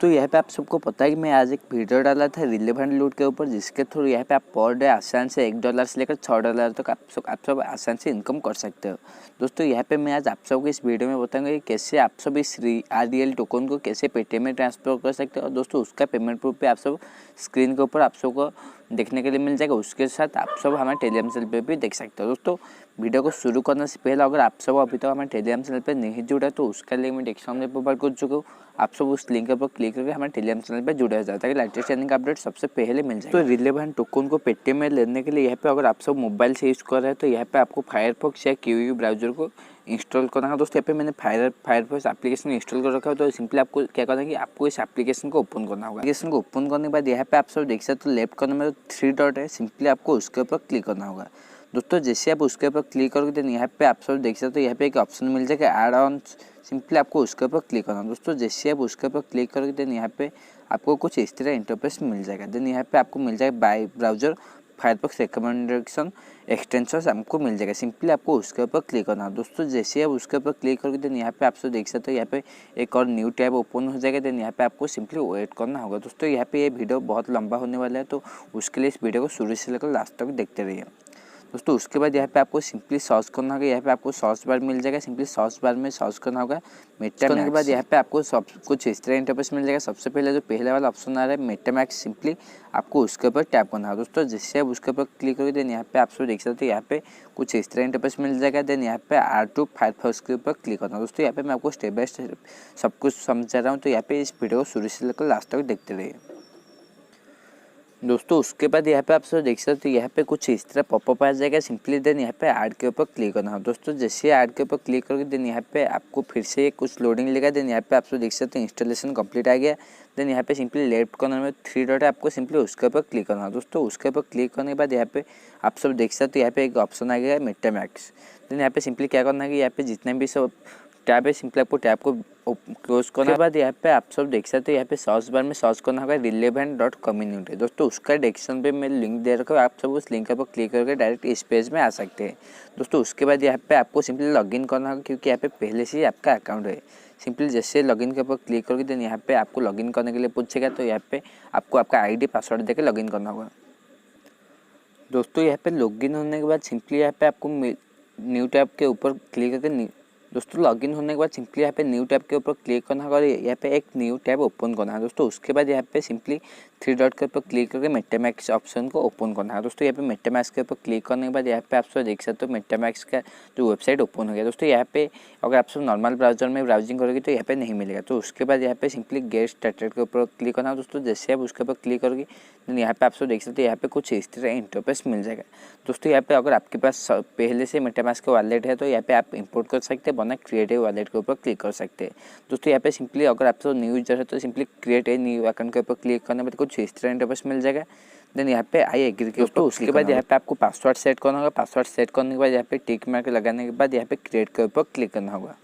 दोस्तों यहाँ पे आप सबको पता है कि मैं आज एक वीडियो डाला था रिलेवेंट लूट के ऊपर, जिसके थ्रू यहाँ पे आप पर डे आसान से $1 से लेकर $6 तक आप सब आसान से इनकम कर सकते हो। दोस्तों यहाँ पे मैं आज आप सबको इस वीडियो में बताऊंगा कि कैसे आप सब इस RDL टोकन को कैसे पेटीएम में ट्रांसफर कर सकते हो। और दोस्तों उसका पेमेंट प्रूफ पे आप सब स्क्रीन के ऊपर आप सबको देखने के लिए मिल जाएगा। उसके साथ आप सब हमारे टेलीग्राम चैनल पे भी देख सकते हो। दोस्तों वीडियो को शुरू करने से पहले अगर आप सब अभी तक हमारे टेलीग्राम चैनल पे नहीं जुड़ा तो उसका लिंक मैं डिस्क्रिप्शन में प्रोवाइड कर चुका हूँ। आप सब उस लिंक पर क्लिक करके हमारे टेलीग्राम चैनल पे जुड़े हो जाए ताकि लेटेस्ट अर्निंग का अपडेट सबसे पहले मिल जाए। तो रिलेवेंट टोकन को पेटीएम में लेने के लिए यहाँ पे अगर आप सब मोबाइल से यूज़ कर रहे हैं तो यहाँ पे आपको फायरफॉक्स या QE ब्राउजर को इंस्टॉल करना है। दोस्तों यहाँ पे मैंने फायरफॉक्स एप्लीकेशन इंस्टॉल कर रखा है। तो सिंपली आपको क्या करना है कि आपको इस एप्लीकेशन को ओपन करना होगा। एप्लीकेशन को ओपन करने के बाद यहाँ पे आप सब देख सकते हो लेफ्ट कॉर्नर में 3 डॉट है, सिंपली आपको उसके ऊपर क्लिक करना होगा। दोस्तों जैसे आप उसके ऊपर क्लिक करोगे तो यहाँ पे आप सब देख सकते हो यहाँ पे एक ऑप्शन मिल जाएगा ऐड ऑन, सिंपली आपको उसके ऊपर क्लिक करना है। दोस्तों जैसे आप उसके ऊपर क्लिक करोगे देन यहाँ पे आपको कुछ इस तरह इंटरफेस मिल जाएगा। देन यहाँ पे आपको मिल जाएगा by browser Firefox recommendation extension आपको मिल जाएगा। सिंपली आपको उसके ऊपर क्लिक करना है। दोस्तों जैसे आप उसके ऊपर क्लिक करोगे देन यहाँ पे आप सब देख सकते हो यहाँ पे एक और न्यू टैब ओपन हो जाएगा। देन यहाँ पे आपको सिंपली वेट करना होगा। दोस्तों यहाँ पे ये वीडियो बहुत लंबा होने वाला है तो उसके लिए इस वीडियो को शुरू से लेकर लास्ट तक देखते रहिए। दोस्तों उसके बाद यहाँ पे आपको सिंपली सर्च करना होगा। यहाँ पे आपको सर्च बार मिल जाएगा, सिंपली सर्च बार में सर्च करना होगा मेटामैक्स। के बाद यहाँ पे आपको सब कुछ इस तरह इंटरफेस मिल जाएगा। सबसे पहले जो पहले वाला ऑप्शन आ रहा है मेटामैक्स, सिंपली आपको उसके ऊपर टैप करना होगा। दोस्तों जिससे आप उसके ऊपर क्लिक करोगे देन यहाँ पे आप सब देख सकते हो यहाँ पे कुछ इस तरह इंटरफेस मिल जाएगा। देन यहाँ पे R2 फायरफॉक्स के ऊपर क्लिक करना। दोस्तों यहाँ पे मैं आपको स्टेप बाय स्टेप सब कुछ समझा रहा हूँ, तो यहाँ पे इस वीडियो को शुरू से लेकर लास्ट तक देखते रहिए। दोस्तों उसके बाद यहाँ पे आप सब देख सकते हो यहाँ पे कुछ इस तरह पॉपअप आ जाएगा। सिंपली देन यहाँ पे ऐड के ऊपर क्लिक करना है। दोस्तों जैसे ऐड के ऊपर क्लिक करोगे देन यहाँ पे आपको फिर से कुछ लोडिंग लेगा। देन यहाँ पे आप सब देख सकते हो इंस्टॉलेशन कंप्लीट आ गया। देन यहाँ पे सिंपली लेफ्ट कॉर्नर में 3 डॉट है, आपको सिंपली उसके ऊपर क्लिक करना है। दोस्तों उसके ऊपर क्लिक करने के बाद यहाँ पे आप सब देख सकते हो यहाँ पे एक ऑप्शन आ गया है मेटामैक्स। देन यहाँ पे सिंपली क्या करना है कि यहाँ पे जितने भी सब टैब है सिंपली आपको टैब को क्लोज करने के बाद यहाँ पे आप सब देख सकते हो यहाँ पे सर्च बार में सर्च करना होगा relevant.community। दोस्तों उसका डिस्क्रिप्शन पे मैं लिंक दे रखा हूँ, आप सब उस लिंक पर क्लिक करके डायरेक्ट इस पेज में आ सकते हैं। दोस्तों उसके बाद यहाँ पे आपको सिंपली लॉगिन करना होगा क्योंकि यहाँ पे पहले से ही आपका अकाउंट है। सिंपली जैसे लॉगिन के ऊपर क्लिक करोगे देन यहाँ पे आपको लॉगिन करने के लिए पूछेगा, तो यहाँ पे आपको आपका ID पासवर्ड देकर लॉगिन करना होगा। दोस्तों यहाँ पे लॉगिन होने के बाद सिंपली यहाँ पे आपको न्यू टैब के ऊपर क्लिक करके दोस्तों लॉगिन होने के बाद सिंपली यहाँ पे न्यू टैब के ऊपर क्लिक करना होगा और यहाँ पे एक न्यू टैब ओपन करना है। दोस्तों उसके बाद यहाँ पे सिंपली 3 डॉट के ऊपर क्लिक करके मेटामैक्स ऑप्शन को ओपन करना है। दोस्तों यहाँ पे मेटामैक्स के ऊपर क्लिक करने के बाद यहाँ पे आप सब देख सकते हो मेटामैक्स का जो वेबसाइट ओपन हो गया। दोस्तों यहाँ पे अगर आप सब नॉर्मल ब्राउजर में ब्राउजिंग करोगे तो यहाँ पे नहीं मिलेगा। तो उसके बाद यहाँ पे सिंपली गेट स्टार्टेड के ऊपर क्लिक करना है। दोस्तों जैसे आप उसके ऊपर क्लिक करोगे तो यहाँ पे आप सब देख सकते हो यहाँ पे कुछ इस तरह इंटरफेस मिल जाएगा। दोस्तों यहाँ पे अगर आपके पास पहले से मेटामैक्स का वॉलेट है तो यहाँ पे आप इंपोर्ट कर सकते हैं, वरना क्रिएटिव वॉलेट के ऊपर क्लिक कर सकते हैं। दोस्तों यहाँ पे सिंपली अगर आप तो न्यू यूजर है तो simply create a new account के ऊपर क्लिक करने में कुछ इस तरह इंटरफेस मिल जाएगा। देन यहाँ पे आई एग्री के ऊपर उसके बाद यहाँ पे आपको पासवर्ड सेट करना होगा। पासवर्ड सेट करने के बाद यहाँ पे टिक मार्क लगाने के बाद यहाँ पे क्रिएट के ऊपर क्लिक करना होगा।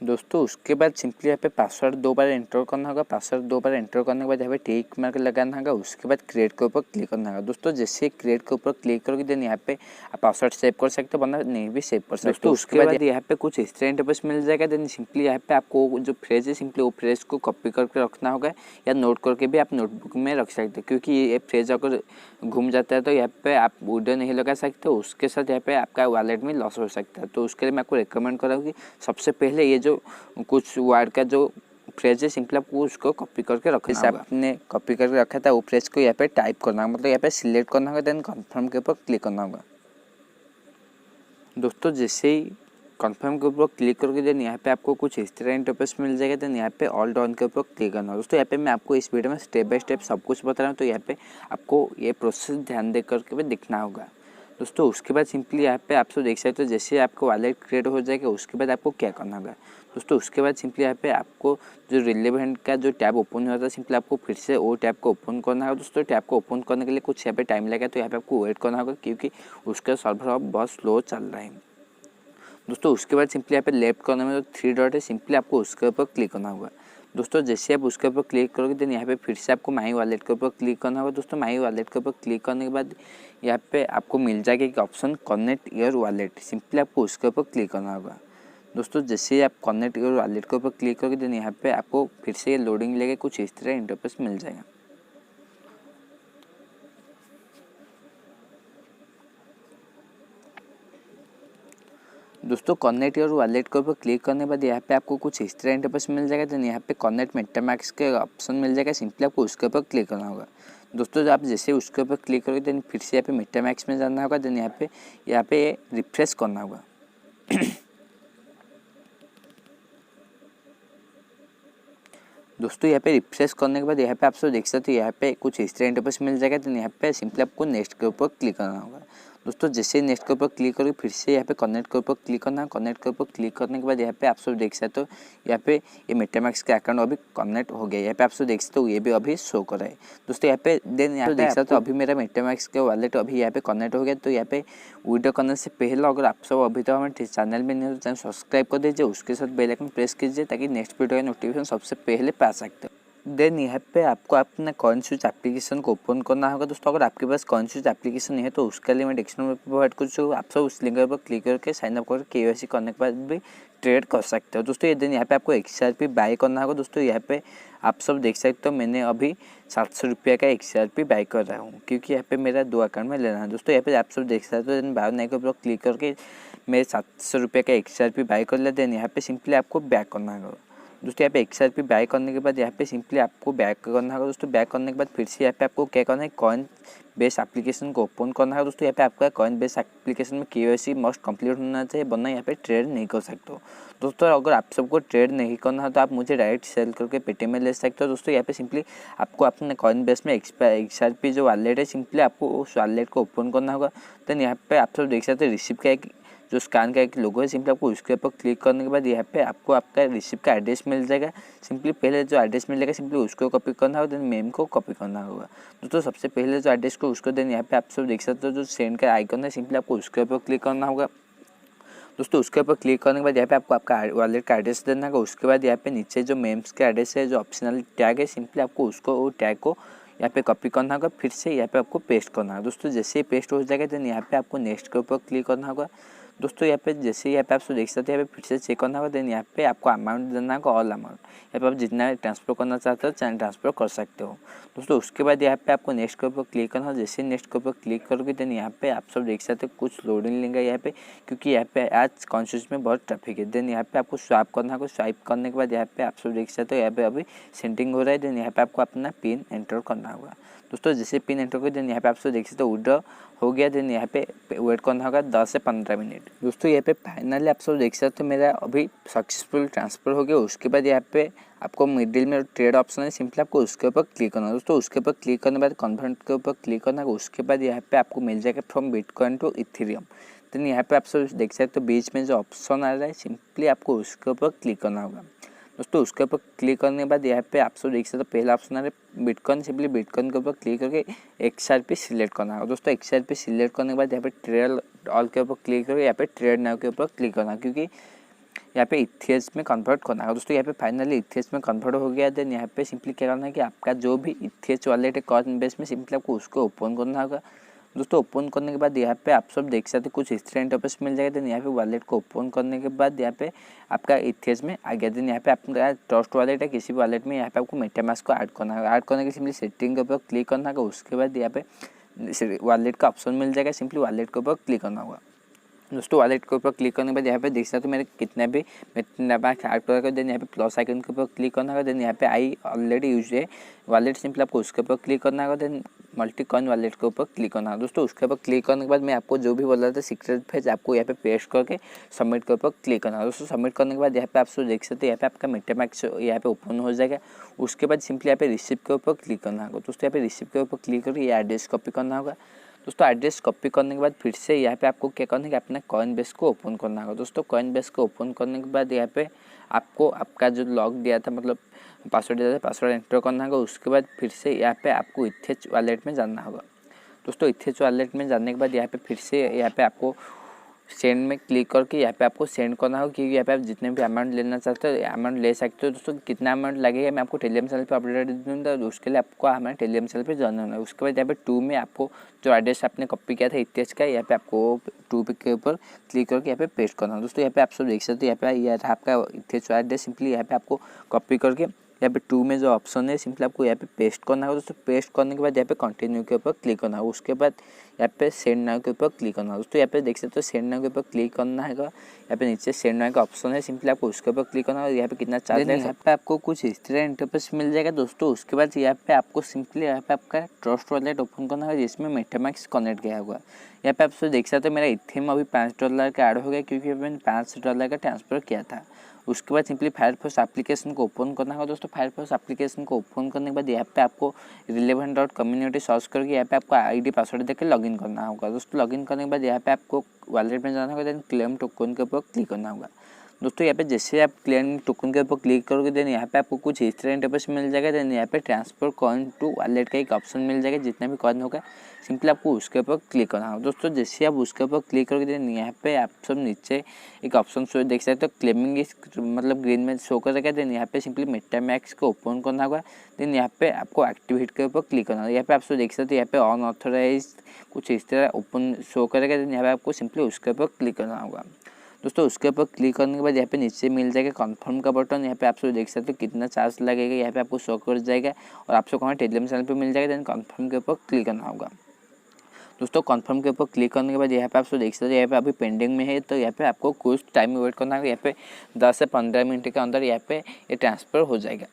दोस्तों उसके बाद सिंपली यहाँ पे पासवर्ड 2 बार एंटर करना होगा। पासवर्ड 2 बार एंटर करने के बाद यहाँ पे टिक मार्क लगाना होगा। उसके बाद क्रिएट के ऊपर क्लिक करना होगा। दोस्तों जैसे क्रिएट के ऊपर क्लिक करोगे देन यहाँ पे आप पासवर्ड सेव कर सकते हो, वरना नहीं भी सेव कर सकते हो। दोस्तों उसके बाद यहाँ पे कुछ इस तरह इंटरफेस मिल जाएगा। देन सिंपली यहाँ पे आपको जो फ्रेज है सिंपली वो फ्रेज को कॉपी करके रखना होगा या नोट करके भी आप नोटबुक में रख सकते हो, क्योंकि ये फ्रेज अगर घूम जाता है तो यहाँ पे आप वीडियो नहीं लगा सकते, उसके साथ यहाँ पे आपका वॉलेट में लॉस हो सकता है। तो उसके लिए मैं आपको रिकमेंड करूँगा कि सबसे पहले ये जो कुछ वर्ड का जो फ्रेज है सिंपली आपको उसको कॉपी करके रखना होगा। आपने कॉपी करके रखा था वो फ्रेज को यहाँ पे टाइप करना होगा, मतलब यहाँ पे सिलेक्ट करना होगा। देन कंफर्म के ऊपर क्लिक करना होगा। दोस्तों जैसे ही कंफर्म के ऊपर क्लिक करोगे देन यहाँ पे आपको कुछ इस तरह इंटरफेस मिल जाएगा। देन यहाँ पे ऑल डन के ऊपर क्लिक करना होगा। दोस्तों यहाँ पे मैं आपको इस वीडियो में स्टेप बाय स्टेप सब कुछ बता रहा हूँ, तो यहाँ पे आपको ये प्रोसेस ध्यान दे करके भी देखना होगा। दोस्तों उसके बाद सिंपली यहाँ पे आप सब देख सकते हो जैसे आपको वॉलेट क्रिएट हो जाएगा उसके बाद आपको क्या करना होगा। दोस्तों उसके बाद सिंपली यहाँ पे आपको जो रिलेवेंट का जो टैब ओपन हुआ था सिंपली आपको फिर से वो टैब को ओपन करना होगा। दोस्तों टैब को ओपन करने के लिए कुछ यहाँ पे टाइम लगेगा, तो यहाँ पे आपको वेट करना होगा क्योंकि उसका सर्वर अब बहुत स्लो चल रहा है। दोस्तों उसके बाद सिंपली यहाँ पे लेफ्ट कॉर्नर में जो 3 डॉट है सिंपली आपको उसके ऊपर क्लिक करना होगा। दोस्तों जैसे आप उसके ऊपर क्लिक करोगे देन यहाँ पे फिर से आपको माई वॉलेट के ऊपर क्लिक करना होगा। दोस्तों माई वॉलेट के ऊपर क्लिक करने के बाद यहाँ पे आपको मिल जाएगा एक option connect your wallet, simply आपको उसके ऊपर क्लिक करना होगा। दोस्तों जैसे ही आप कनेक्ट योर वॉलेट के ऊपर क्लिक करोगे देन यहाँ पे आपको फिर से ये लोडिंग लेके कुछ इस तरह इंटरफेस मिल जाएगा। दोस्तों कनेक्ट योर वॉलेट के ऊपर क्लिक करने के बाद यहाँ पे आपको कुछ इस तरह इंटरफेस मिल जाएगा। देन यहाँ पे कनेक्ट मेटामास्क के ऑप्शन मिल जाएगा, सिंपली आपको उसके ऊपर क्लिक करना होगा। दोस्तों जब आप जैसे उसके ऊपर क्लिक करोगे देन फिर से यहाँ पे मेटामास्क में जाना होगा। देन यहाँ पे रिफ्रेश करना होगा। दोस्तों यहाँ पे रिफ्रेश करने के बाद यहाँ पे आप सब देख सकते हो यहाँ पे कुछ इस तरह इंटरफेस मिल जाएगा। तो यहाँ पे सिंपली आपको नेक्स्ट के ऊपर क्लिक करना होगा। दोस्तों जैसे ही नेक्स्ट के ऊपर क्लिक करोगे फिर से यहाँ पे कनेक्ट के ऊपर क्लिक करना है। कनेक्ट के ऊपर क्लिक करने के बाद यहाँ पे आप सब देख सकते हो यहाँ पे ये मेटामास्क का अकाउंट अभी कनेक्ट हो गया। यहाँ पे आप सब देख सकते हो ये भी अभी शो कर रहा है। दोस्तों यहाँ पे देन यहाँ पे देख सकते हो अभी मेरा मेटामास्क का वॉलेट अभी यहाँ पे कनेक्ट हो गया। तो यहाँ पे विड्रॉ करने से पहले अगर आप सब अभी तो हमारे चैनल में नहीं हो तो चैनल सब्सक्राइब कर दीजिए, उसके साथ बेल आइकन प्रेस कीजिए ताकि नेक्स्ट वीडियो का नोटिफिकेशन सबसे पहले पा सकते हो। देन यहाँ पे आपको अपना कॉइन स्विच एप्लीकेशन को ओपन करना होगा। दोस्तों अगर आपके पास कॉइन स्विच एप्लीकेशन है तो उसके लिए मैं डिस्क्रिप्शन में प्रोवाइड कर दूँ, आप सब उस लिंक पर क्लिक करके साइन अप करके KYC करने के बाद भी ट्रेड कर सकते हो। दोस्तों ये दिन यहाँ पे आपको XRP बाय करना होगा। दोस्तों यहाँ पे आप सब देख सकते हो मैंने अभी 700 रुपये का XRP बाय कर रहा हूँ क्योंकि यहाँ पे मेरा 2 अकाउंट में लेना है। दोस्तों यहाँ पे आप सब देख सकते हो देन बाय नाउ के ऊपर क्लिक करके मैं 700 रुपये का XRP बाय कर लिया। देन यहाँ पे सिंपली आपको बैक करना होगा। दोस्तों यहाँ पे XRP बाय करने के बाद यहाँ पे सिंपली आपको बैक करना होगा। दोस्तों बैक करने के बाद फिर से यहाँ पे आपको क्या करना है, कॉइन बेस एप्लीकेशन को ओपन करना है। दोस्तों यहाँ पे आपका कॉइन बेस एप्लीकेशन में KYC मस्ट कंप्लीट होना चाहिए, वरना यहाँ पे ट्रेड नहीं कर सकते हो। दोस्तों अगर आप सबको ट्रेड नहीं करना है तो आप मुझे डायरेक्ट सेल करके Paytm में ले सकते हो। दोस्तों यहाँ पे सिंपली आपको अपने कॉइन बेस में XRP जो वॉलेट है सिंपली आपको उस वॉलेट को ओपन करना होगा। देन यहाँ पे आप सब देख सकते हो रिसीव का एक जो स्कैन का एक लोगो है, सिंपली आपको उसके ऊपर क्लिक करने के बाद यहाँ पे आपको आपका रिसीव का एड्रेस मिल जाएगा। सिंपली पहले जो एड्रेस मिलेगा सिंपली उसको कॉपी करना होगा, देन मेम को कॉपी करना होगा। दोस्तों सबसे पहले जो एड्रेस को उसको देन यहाँ पे आप सब देख सकते हो जो सेंड का आइकन है सिंपली आपको उसके ऊपर क्लिक करना होगा। दोस्तों उसके ऊपर क्लिक करने के बाद यहाँ पे आपको आपका वॉलेट का एड्रेस देना होगा। उसके बाद यहाँ पे नीचे जो मेम्स का एड्रेस है जो ऑप्शनल टैग है सिंपली आपको उसको वो टैग को यहाँ पे कॉपी करना होगा, फिर से यहाँ पे आपको पेस्ट करना होगा। दोस्तों जैसे ही पेस्ट हो जाएगा देन यहाँ पे आपको नेक्स्ट के ऊपर क्लिक करना होगा। दोस्तों यहाँ पे जैसे यहाँ पे आप देख सकते हैं यहाँ पे फिर से चेक करना होगा। देन यहाँ पे आपको अमाउंट देना होगा, ऑल अमाउंट। यहाँ पे आप जितना ट्रांसफर करना चाहते हो चाहे ट्रांसफर कर सकते हो। दोस्तों उसके बाद यहाँ पे आपको नेक्स्ट के ऊपर क्लिक करना होगा। जैसे नेक्स्ट के ऊपर क्लिक करोगे देन यहाँ पे आप सब देख सकते हो कुछ लोडिंग लेंगे यहाँ पे, क्योंकि यहाँ पे आज कॉन्शियस में बहुत ट्रैफिक है। देन यहाँ पे आपको स्वाइप करना होगा। स्वाइप करने के बाद यहाँ पे आप सब देख सकते हो यहाँ पे अभी सेंडिंग हो रहा है। देन यहाँ पे आपको अपना पिन एंटर करना होगा। दोस्तों जैसे पिन एंटर करोगे देन यहाँ पे आप सब देख सकते हो विड्रॉ हो गया। देन यहाँ पे वेट करना होगा 10 से 15 मिनट। दोस्तों यहाँ पे फाइनली आप सब देख सकते हो मेरा अभी सक्सेसफुल ट्रांसफर हो गया। उसके बाद यहाँ पे आपको मिडिल में ट्रेड ऑप्शन है, सिंपली आपको उसके ऊपर क्लिक करना है। दोस्तों उसके ऊपर क्लिक करने के बाद कन्वर्ट के ऊपर क्लिक करना है। उसके बाद यहाँ पे आपको मिल जाएगा from bitcoin to Ethereum. Then यहाँ पे आप सब देख सकते हो बीच में जो ऑप्शन आ रहा है सिंपली आपको उसके ऊपर क्लिक करना होगा। दोस्तों उसके ऊपर क्लिक करने के बाद यहाँ पे आप सब देख सकते हो पहला ऑप्शन आ रहा है बिटकॉइन, सिंपली बिटकॉइन के ऊपर क्लिक करके XRP सिलेक्ट करना होगा। दोस्तों XRP सिलेक्ट करने के बाद यहाँ पे ट्रेड ऑल के ऊपर क्लिक करके यहाँ पे ट्रेड नाउ के ऊपर क्लिक करना, क्योंकि यहाँ पे इथेरियम में कन्वर्ट करना है। दोस्तों यहाँ पे फाइनली इथेरियम में कन्वर्ट हो गया। देन यहाँ पे सिंपली क्या करना है कि आपका जो भी इथेरियम वॉलेट है कॉइन बेस में सिंपली आपको उसको ओपन करना होगा। दोस्तों ओपन करने के बाद यहाँ पे आप सब देख सकते हो कुछ इस तरह इंटरफेस मिल जाएगा। देन यहाँ पे वॉलेट को ओपन करने के बाद यहाँ पे आपका इथेरियम में आ गया। देन यहाँ पे आपका ट्रस्ट वॉलेट है किसी भी वॉलेट में यहाँ पे आपको मेटामास्क को ऐड करना होगा। ऐड करने के सिंपली सेटिंग के ऊपर क्लिक करना होगा। उसके बाद यहाँ पे वॉलेट का ऑप्शन मिल जाएगा, सिंपली वॉलेट के ऊपर क्लिक करना होगा। दोस्तों वॉलेट के ऊपर क्लिक करने के बाद यहाँ पे देख सकते हो मेरे कितने भी मेटामास्क ऐड कर। देन यहाँ पे प्लस आइकन के ऊपर क्लिक करना होगा। देन यहाँ पे आई ऑलरेडी यूज है वॉलेट, सिंपली आपको उसके ऊपर क्लिक करना होगा। देन मल्टी कॉइन वॉलेट के ऊपर क्लिक करना है। दोस्तों उसके ऊपर क्लिक करने के बाद मैं आपको जो भी बोल रहा था सीक्रेट पेज आपको यहाँ पे पेस्ट करके सबमिट के ऊपर क्लिक करना है। दोस्तों सबमिट करने के बाद यहाँ पे आप सब देख सकते हैं यहाँ पे आपका मेटामास्क यहाँ पे ओपन हो जाएगा। उसके बाद सिंपली यहाँ पे रिसीव के ऊपर क्लिक करना होगा। दोस्तों यहाँ पे रिसीव के ऊपर क्लिक करके ये एड्रेस कॉपी करना होगा। दोस्तों एड्रेस कॉपी करने के बाद फिर से यहाँ पे आपको क्या करना है कि अपना कॉइन बेस को ओपन करना होगा। दोस्तों कॉइन बेस को ओपन करने के बाद यहाँ पे आपको आपका जो लॉक दिया था मतलब पासवर्ड दिया था पासवर्ड एंटर करना होगा। उसके बाद फिर से यहाँ पे आपको इथेरियम वॉलेट में जाना होगा। दोस्तों इथेरियम वॉलेट में जाने के बाद यहाँ पे फिर से यहाँ पे आपको सेंड में क्लिक करके यहाँ पे आपको सेंड करना होगा, क्योंकि यहाँ पे आप जितने भी अमाउंट लेना चाहते हो अमाउंट ले सकते हो। दोस्तों कितना अमाउंट लगेगा मैं आपको टेलीग्राम चैनल पे अपडेट दे दूँगा, उसके लिए आपको हमारे टेलीग्राम चैनल पे ज्वाइन होना है। उसके बाद यहाँ पे 2 में आपको जो एड्रेस आपने कॉपी किया था इतिहास का, यहाँ पे आपको 2 पे के ऊपर क्लिक करके यहाँ पे पेस्ट करना है। दोस्तों यहाँ पे आप सब देख सकते हो, यहाँ पे यह आपका इतिहास एड्रेस, सिंपली यहाँ पे आपको कॉपी करके यहाँ पे 2 में जो ऑप्शन है सिंपली आपको यहाँ पे पेस्ट करना होगा। दोस्तों पेस्ट करने के बाद यहाँ पे कंटिन्यू के ऊपर क्लिक करना होगा। उसके बाद यहाँ पे सेंड नाउ के ऊपर क्लिक करना है। दोस्तों यहाँ पे देख सकते हो सेंड नाउ के ऊपर क्लिक करना है। यहाँ पे नीचे सेंड नाउ का ऑप्शन है, सिंपली आपको उसके ऊपर क्लिक करना है। यहाँ पे कितना चार्ज है यहाँ पे आपको कुछ इस तरह इंटरफेस मिल जाएगा। दोस्तों उसके बाद यहाँ पे आपको सिंपली यहाँ पे आपका ट्रस्ट वॉलेट ओपन करना है, जिसमें मेटामैक्स कनेक्ट किया होगा। यहाँ पे आप देख सकते हो मेरा इथेम अभी $5 का ऐड हो गया, क्योंकि मैंने $5 का ट्रांसफ़र किया था। उसके बाद सिंपली फायरफॉक्स एप्लीकेशन को ओपन करना होगा। दोस्तों फायरफॉक्स एप्लीकेशन को ओपन करने के बाद यहाँ पे आपको relevant.community सर्च करके यहाँ पे आपको आईडी पासवर्ड देकर लॉगिन करना होगा। दोस्तों लॉगिन करने के बाद यहाँ पे आपको वॉलेट में जाना होगा, देन क्लेम टोकन के ऊपर क्लिक करना होगा। दोस्तों यहाँ पे जैसे आप क्लेम टोकन के ऊपर क्लिक करोगे देन यहाँ पे आपको कुछ इस तरह इंटरफेस मिल जाएगा। देन यहाँ पे ट्रांसफर कॉइन टू वॉलेट का एक ऑप्शन मिल जाएगा, जितना भी कॉइन होगा सिंपली आपको उसके ऊपर क्लिक करना होगा। दोस्तों जैसे आप उसके ऊपर क्लिक करोगे देन यहाँ पे आप सब नीचे एक ऑप्शन शो देख सकते हो, क्लेमिंग इस मतलब ग्रीन में शो करेगा। देन यहाँ पे सिंपली मेटामैक्स को ओपन करना होगा। देन यहाँ पे आपको एक्टिवेट के ऊपर क्लिक करना होगा। यहाँ पे आप सब देख सकते हो यहाँ पे अनऑथराइज कुछ इस तरह ओपन शो करेगा। देन यहाँ पे आपको सिंपली उसके ऊपर क्लिक करना होगा। दोस्तों उसके ऊपर क्लिक करने के बाद यहाँ पे नीचे मिल जाएगा कंफर्म का बटन। यहाँ पे आप सब देख सकते हो कितना चार्ज लगेगा, यहाँ पे आपको शो कर जाएगा और आप सबको हमारे टेलीग्राम चैनल पे मिल जाएगा। देन कंफर्म के ऊपर क्लिक करना होगा। दोस्तों कंफर्म के ऊपर क्लिक करने के बाद यहाँ पे आप सब देख सकते हो यहाँ पे अभी पेंडिंग में है, तो यहाँ पे आपको कुछ टाइम वेट करना होगा। यहाँ पे 10 से 15 मिनट के अंदर यहाँ पे ये ट्रांसफ़र हो जाएगा।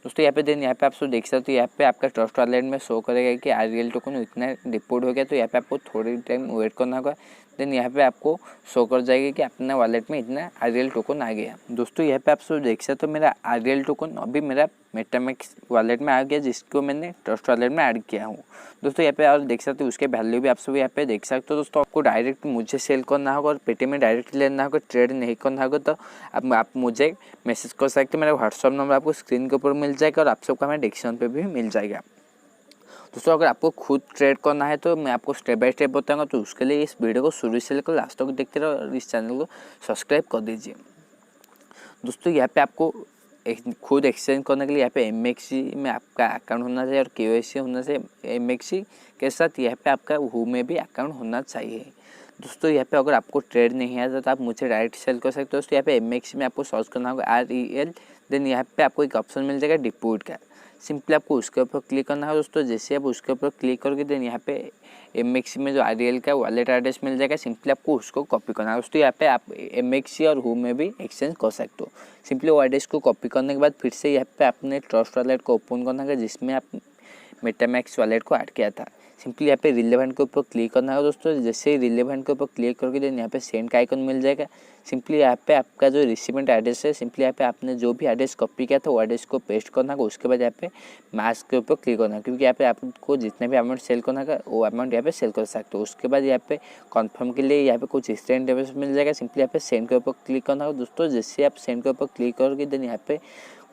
दोस्तों यहाँ पे देन यहाँ पे आप सब देख सकते हो यहाँ पे आपका ट्रस्ट वॉलेट में शो करेगा कि RL टोकन इतना डिपोट हो गया, तो यहाँ पे आपको थोड़ी टाइम वेट करना होगा। देन यहाँ पे आपको शो कर जाएगा कि अपने वॉलेट में इतना RL टोकन आ गया। दोस्तों यहाँ पे आप सब देख सकते हो मेरा RL टोकन अभी मेरा मेटामैक्स वॉलेट में आ गया, जिसको मैंने ट्रस्ट वॉलेट में ऐड किया हूँ। दोस्तों यहाँ पे और देख सकते हो उसके वैल्यू भी आप सब यहाँ पे देख सकते हो। दोस्तों आपको डायरेक्ट मुझे सेल करना होगा और पेटीएम में डायरेक्ट लेना होगा, ट्रेड नहीं करना होगा, तो आप मुझे मैसेज कर सकते हो। मेरा व्हाट्सअप नंबर आपको स्क्रीन के ऊपर मिल जाएगा और आप सबका हमारे डिस्क्रिप्शन पे भी मिल जाएगा। दोस्तों अगर आपको खुद ट्रेड करना है तो मैं आपको स्टेप बाय स्टेप बताऊंगा, तो उसके लिए इस वीडियो को शुरू से लेकर लास्ट तक देखते रहो और इस चैनल को सब्सक्राइब कर दीजिए। दोस्तों यहाँ पे आपको खुद एक्सचेंज करने के लिए यहाँ पे MXC में आपका अकाउंट होना चाहिए और KYC होना चाहिए। MXC के साथ यहाँ पे आपका हू में भी अकाउंट होना चाहिए। दोस्तों यहाँ पे अगर आपको ट्रेड नहीं आता तो आप मुझे डायरेक्ट सेल कर सकते हो। दोस्तों यहाँ पे MXC में आपको सर्च करना होगा REL, देन यहाँ पे आपको एक ऑप्शन मिल जाएगा डिपोट का, सिंपली आपको उसके ऊपर क्लिक करना है। दोस्तों जैसे आप उसके ऊपर क्लिक करोगे देन यहाँ पे MXC में जो REL का वॉलेट एड्रेस मिल जाएगा, सिंपली आपको उसको कॉपी करना है। दोस्तों यहाँ पे आप MXC और हू में भी एक्सचेंज कर सकते हो। सिंपली वो एड्रेस को कॉपी करने के बाद फिर से यहाँ पे आपने ट्रस्ट वॉलेट को ओपन करना है, जिसमें आप मेटामैक्स वॉलेट को ऐड किया था। सिंपली यहाँ पे रिलेवेंट के ऊपर क्लिक करना है। दोस्तों जैसे ही रिलेवेंट के ऊपर क्लिक करोगे देन यहाँ पे सेंड का आइकन मिल जाएगा। सिंपली यहाँ पे आपका जो रिसिपेंट एड्रेस है, सिंपली यहाँ पे आपने जो भी एड्रेस कॉपी किया था वो एड्रेस को पेस्ट करना है। उसके बाद यहाँ पे मास्क के ऊपर क्लिक करना है, क्योंकि यहाँ पे आपको जितने भी अमाउंट सेल करना है वो अमाउंट यहाँ पे सेल कर सकते हो। उसके बाद यहाँ पे कन्फर्म के लिए यहाँ पे कुछ इस तरह इंटरफेस मिल जाएगा, सिंपली यहाँ पे सेंड के ऊपर क्लिक करना है। दोस्तों जैसे आप सेंड के ऊपर क्लिक करोगे देन यहाँ पे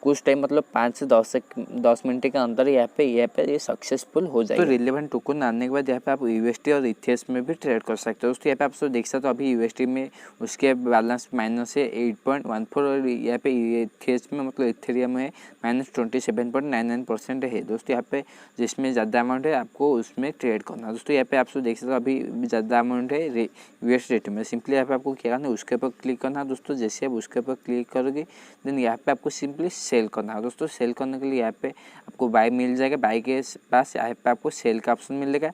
कुछ टाइम मतलब 5 से 10 मिनट के अंदर यहाँ पे ये सक्सेसफुल हो जाएगा। तो रिलेवेंट टोकन आने के बाद यहाँ पे आप USD और इथियस में भी ट्रेड कर सकते हो। दोस्तों यहाँ पे आप सब देख सकते हो अभी USD में उसके बैलेंस माइनस है 8.14 और यहाँ पे इथियस में मतलब इथेरियम में -27.99% है। दोस्तों यहाँ पे जिसमें ज़्यादा अमाउंट है आपको उसमें ट्रेड करना है। दोस्तों यहाँ पे आप सब देख सकते हो अभी ज़्यादा अमाउंट है USD में, सिंपली यहाँ पे आपको क्या करना है उसके ऊपर क्लिक करना है। दोस्तों जैसे आप उसके ऊपर क्लिक करोगे देन यहाँ पे आपको सिंपली सेल करना है। दोस्तों सेल करने के लिए यहाँ पे आपको बाय मिल जाएगा, बाय के पास यहाँ पे आपको सेल का ऑप्शन मिलेगा,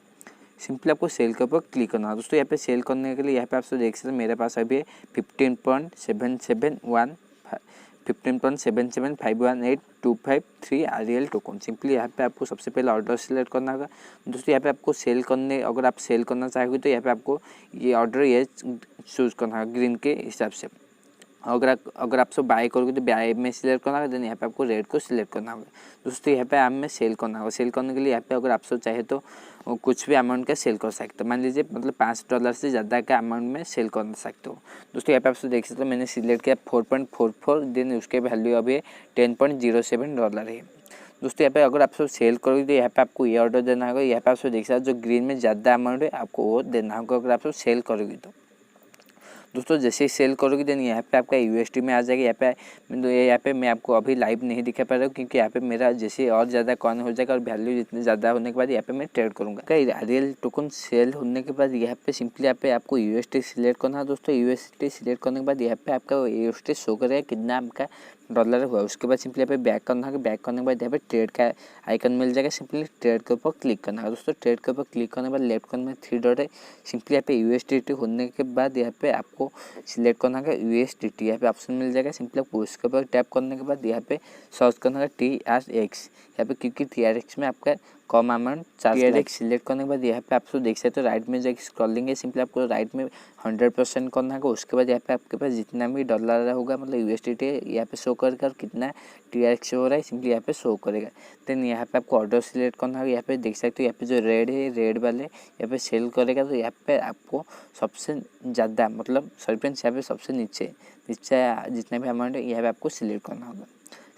सिंपली आपको सेल के ऊपर क्लिक करना है। दोस्तों यहाँ पे सेल करने के लिए यहाँ पे आप देख सकते हैं मेरे पास अभी 15.7751825 REL टोकन। सिंपली यहाँ पे आपको सबसे पहले ऑर्डर सेलेक्ट करना होगा। दोस्तों यहाँ पे आपको सेल करने अगर आप सेल करना चाहोगे तो यहाँ पे आपको ये ऑर्डर ये चूज़ करना होगा ग्रीन के हिसाब से। अगर आप सब बाय करोगे तो बाय में सिलेक्ट करना होगा, देन यहाँ पे आपको रेड को सिलेक्ट करना होगा। दोस्तों यहाँ पे आप में सेल करना होगा। सेल करने के लिए यहाँ पे अगर आप सब चाहे तो कुछ भी अमाउंट का सेल कर सकते हो, मान लीजिए मतलब $5 से ज़्यादा का अमाउंट में सेल कर सकते हो। दोस्तों यहाँ पे आप सब देख सकते हो मैंने सिलेक्ट किया 4.44, देन उसके वैल्यू अभी $10.07 है। दोस्तों यहाँ पे अगर आप सब सेल करोगे तो यहाँ पे आपको ये ऑर्डर देना होगा। यहाँ पे आप सब देख सकते हो जो ग्रीन में ज़्यादा अमाउंट है आपको वो देना होगा अगर आप सब सेल करोगे तो। दोस्तों जैसे ही सेल करोगे देन यहाँ पे आपका यूएसडी में आ जाएगा। यहाँ पे मैं आपको अभी लाइव नहीं दिखा पा रहा हूँ क्योंकि यहाँ पे मेरा जैसे और ज़्यादा कॉइन हो जाएगा और वैल्यू जितने ज़्यादा होने के बाद यहाँ पे मैं ट्रेड करूँगा। रियल टोकन सेल होने के बाद यहाँ पे सिंपली यहाँ पे आपको यूएसडी सिलेक्ट करना है। दोस्तों यूएसडी सिलेक्ट करने के बाद यहाँ पे आपका यूएसडी शो करेगा कितना आपका डॉलर हुआ। उसके बाद सिंपली यहाँ पे बैक करना है। बैक करने के बाद यहाँ पे ट्रेड का आइकन मिल जाएगा। सिंपली ट्रेड के ऊपर क्लिक करना है। दोस्तों ट्रेड के ऊपर क्लिक करने के बाद लेफ्ट कॉर्नर में 3 डॉट है। सिंपली यहाँ पे यूएसडीटी होने के बाद यहाँ पे आपको सिलेक्ट करना है यूएसडीटी। यहाँ पे ऑप्शन मिल जाएगा। सिंपली आपको उसके ऊपर टैप करने के बाद यहाँ पे सर्च करना है TRX। यहाँ पे क्योंकि TRX में आपका कम अमाउंट TRX सिलेक्ट करने के बाद यहाँ पे आपको देख सकते हो राइट में जो स्क्रॉलिंग है सिंपली आपको राइट में 100% करना होगा। उसके बाद यहाँ पे आपके पास जितना भी डॉलर होगा मतलब यूएसडीटी यहाँ पे शो करेगा और कितना TRX हो रहा है सिंपली यहाँ पे शो करेगा। देन यहाँ पे आपको ऑर्डर सिलेक्ट करना होगा। यहाँ पे देख सकते हो यहाँ पे जो रेड है रेड वाले यहाँ पे सेल करेगा। तो यहाँ पे आपको सबसे ज़्यादा मतलब सॉरी फ्रेंड्स यहाँ पे सबसे नीचे जितना भी अमाउंट है यहाँ पे आपको सिलेक्ट करना होगा।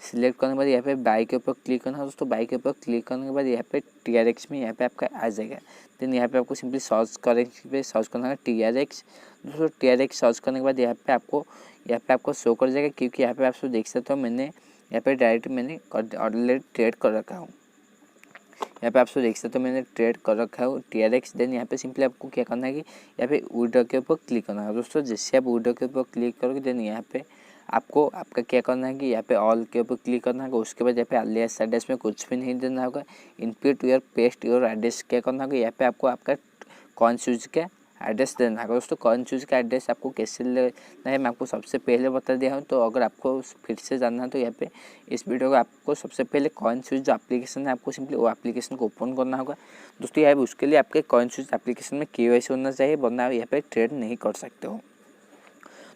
सिलेक्ट करने के बाद यहाँ पे बाई के ऊपर क्लिक करना है। दोस्तों बाई के ऊपर क्लिक करने के बाद यहाँ पे TRX में यहाँ पे आपका आ जाएगा। देन यहाँ पे आपको सिंपली सर्च करना है TRX। दोस्तों TRX सर्च करने के बाद यहाँ पे आपको शो कर जाएगा क्योंकि यहाँ पे आप देख सकते हो मैंने यहाँ पे डायरेक्ट मैंने ऑलरेडी ट्रेड कर रखा हूँ। यहाँ पे आप देख सकते हो मैंने ट्रेड कर रखा है TRX। देन यहाँ पे सिंपली आपको क्या करना है कि यहाँ पे विड्रॉ के ऊपर क्लिक करना है। दोस्तों जैसे आप विड्रॉ के ऊपर क्लिक करोगे देन यहाँ पे आपका क्या करना है कि यहाँ पे ऑल के ऊपर क्लिक करना होगा। उसके बाद यहाँ पे alias एड्रेस में कुछ भी नहीं देना होगा। Input your paste your address क्या करना होगा। यहाँ पे आपको आपका कौन चूज का एड्रेस देना होगा। दोस्तों कौन चूज का एड्रेस आपको कैसे लेना है मैं आपको सबसे पहले बता दिया हूँ। तो अगर आपको फिर से जानना है तो यहाँ पे इस वीडियो को आपको सबसे पहले कॉइन स्विच जो एप्लीकेशन है आपको सिंपली वो एप्लीकेशन को ओपन करना होगा। दोस्तों यहाँ उसके लिए आपके कॉइन स्विच एप्लीकेशन में KYC होना चाहिए वरना यहाँ पे ट्रेड नहीं कर सकते हो।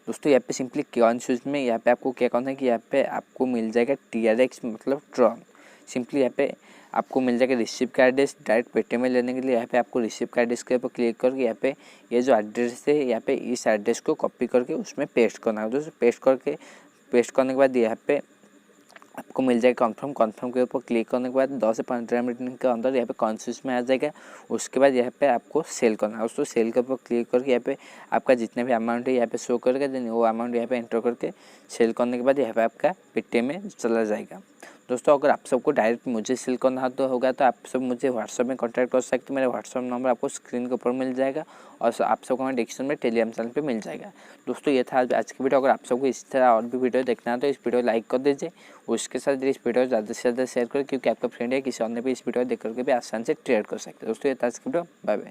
दोस्तों यहाँ पे सिंपली कॉइन स्विच में यहाँ पे आपको क्या करना है कि यहाँ पे आपको मिल जाएगा TRX मतलब ट्रॉन। सिंपली यहाँ पे आपको मिल जाएगा रिसीव का एड्रेस। डायरेक्ट पेटीएम में लेने के लिए यहाँ पे आपको रिसीव का एड्रेस के ऊपर क्लिक करके यहाँ पे ये जो एड्रेस है यहाँ पे इस एड्रेस को कॉपी करके उसमें पेस्ट करना है। दोस्तों पेस्ट करने के बाद यहाँ पे आपको मिल जाएगा कन्फर्म के ऊपर क्लिक करने के बाद 10 से 15 मिनट के अंदर यहाँ पे कॉन्फ्रेंस में आ जाएगा। उसके बाद यहाँ पे आपको सेल करना है। उसको सेल के ऊपर क्लिक करके यहाँ पे आपका जितने भी अमाउंट है यहाँ पे शो करेगा। देन वो अमाउंट यहाँ पे एंटर करके सेल करने के बाद यहाँ पे आपका पेटीएम में चला जाएगा। दोस्तों अगर आप सबको डायरेक्ट मुझे सेल करना होगा तो आप सब मुझे व्हाट्सअप में कॉन्टैक्ट कर सकते हैं। मेरा व्हाट्सअप नंबर आपको स्क्रीन के ऊपर मिल जाएगा और आप सबको हमारे डिस्क्रिप्शन में टेलीग्राम चैनल पे मिल जाएगा। दोस्तों ये था आज की वीडियो। अगर आप सबको इस तरह और भी वीडियो देखना है तो इस वीडियो को लाइक कर दीजिए। उसके साथ इस वीडियो को ज़्यादा से ज़्यादा शेयर करें क्योंकि आपका फ्रेंड है किसी और ने भी इस वीडियो देख करके भी आसान से ट्रेड कर सकते हैं। दोस्तों ये था आज की वीडियो। Bye bye.